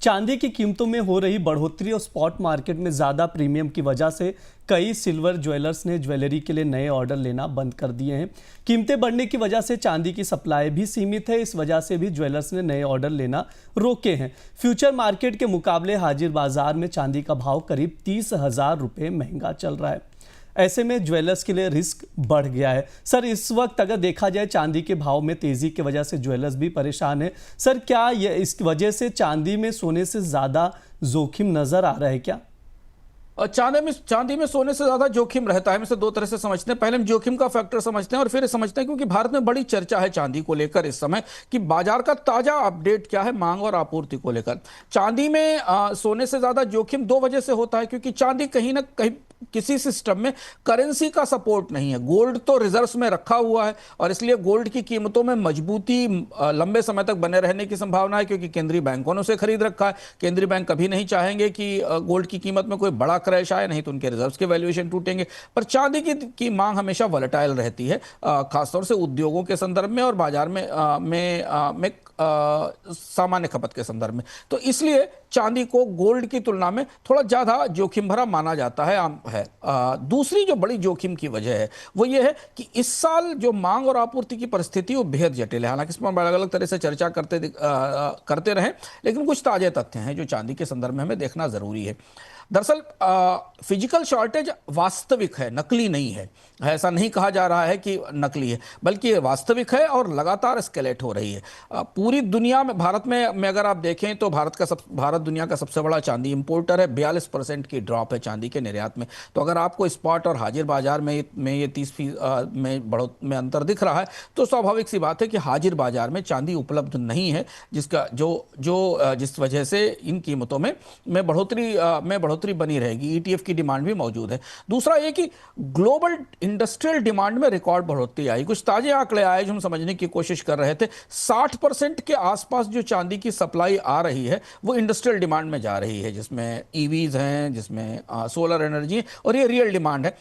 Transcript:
चांदी की कीमतों में हो रही बढ़ोतरी और स्पॉट मार्केट में ज़्यादा प्रीमियम की वजह से कई सिल्वर ज्वेलर्स ने ज्वेलरी के लिए नए ऑर्डर लेना बंद कर दिए हैं। कीमतें बढ़ने की वजह से चांदी की सप्लाई भी सीमित है। इस वजह से भी ज्वेलर्स ने नए ऑर्डर लेना रोके हैं। फ्यूचर मार्केट के मुकाबले हाजिर बाजार में चांदी का भाव करीब 30,000 रुपये महंगा चल रहा है। ऐसे में ज्वेलर्स के लिए रिस्क बढ़ गया है। सर, इस वक्त अगर देखा जाए चांदी के भाव में तेजी की वजह से ज्वेलर्स भी परेशान है। सर, क्या ये इस वजह से चांदी में सोने से ज्यादा जोखिम नजर आ रहा है क्या? और चांदी में सोने से ज्यादा जोखिम रहता है। हम इसे दो तरह से समझते हैं। पहले हम जोखिम का फैक्टर समझते हैं और फिर समझते हैं, क्योंकि भारत में बड़ी चर्चा है चांदी को लेकर इस समय कि बाजार का ताजा अपडेट क्या है मांग और आपूर्ति को लेकर। चांदी में सोने से ज्यादा जोखिम दो वजह से होता है, क्योंकि चांदी कहीं ना कहीं किसी सिस्टम में करेंसी का सपोर्ट नहीं है। गोल्ड तो रिजर्व्स में रखा हुआ है और इसलिए गोल्ड की कीमतों में मजबूती लंबे समय तक बने रहने की संभावना है, क्योंकि केंद्रीय बैंकों ने उसे खरीद रखा है। केंद्रीय बैंक कभी नहीं चाहेंगे कि गोल्ड की कीमत में कोई बड़ा क्रैश आए, नहीं तो उनके रिजर्व्स के वैल्यूएशन टूटेंगे। पर चांदी की मांग हमेशा वोलेटाइल रहती है, खासतौर से उद्योगों के संदर्भ में और बाजार में सामान्य खपत के संदर्भ में। तो इसलिए चांदी को गोल्ड की तुलना में थोड़ा ज्यादा जोखिम भरा माना जाता है, आम है। दूसरी जो बड़ी जोखिम की वजह है वो ये है कि इस साल जो मांग और आपूर्ति की परिस्थिति वो बेहद जटिल है। हालांकि इस पर अलग अलग तरह से चर्चा करते रहे, लेकिन कुछ ताजे तथ्य हैं जो चांदी के संदर्भ में हमें देखना जरूरी है। दरअसल फिजिकल शॉर्टेज वास्तविक है, नकली नहीं है। ऐसा नहीं कहा जा रहा है कि नकली है, बल्कि ये वास्तविक है और लगातार एस्केलेट हो रही है। पूरी दुनिया में, भारत में अगर आप देखें तो भारत दुनिया का सबसे बड़ा चांदी इंपोर्टर है। 42% की ड्रॉप है चांदी के निर्यात में। तो अगर आपको स्पॉट और हाजिर बाजार में ये 30% में अंतर दिख रहा है, तो स्वाभाविक सी बात है कि हाजिर बाजार में चांदी उपलब्ध नहीं है, जिस वजह से इन कीमतों में बढ़ोतरी बनी रहेगी। ईटीएफ की डिमांड भी मौजूद है। दूसरा ये कि ग्लोबल इंडस्ट्रियल डिमांड में रिकॉर्ड बढ़ोतरी आई। कुछ ताजे आंकड़े आए जो हम समझने की कोशिश कर रहे थे। 60% के आसपास जो चांदी की सप्लाई आ रही है वो इंडस्ट्रियल डिमांड में जा रही है, जिसमें ईवीज हैं, जिसमें सोलर एनर्जी है, और ये रियल डिमांड है।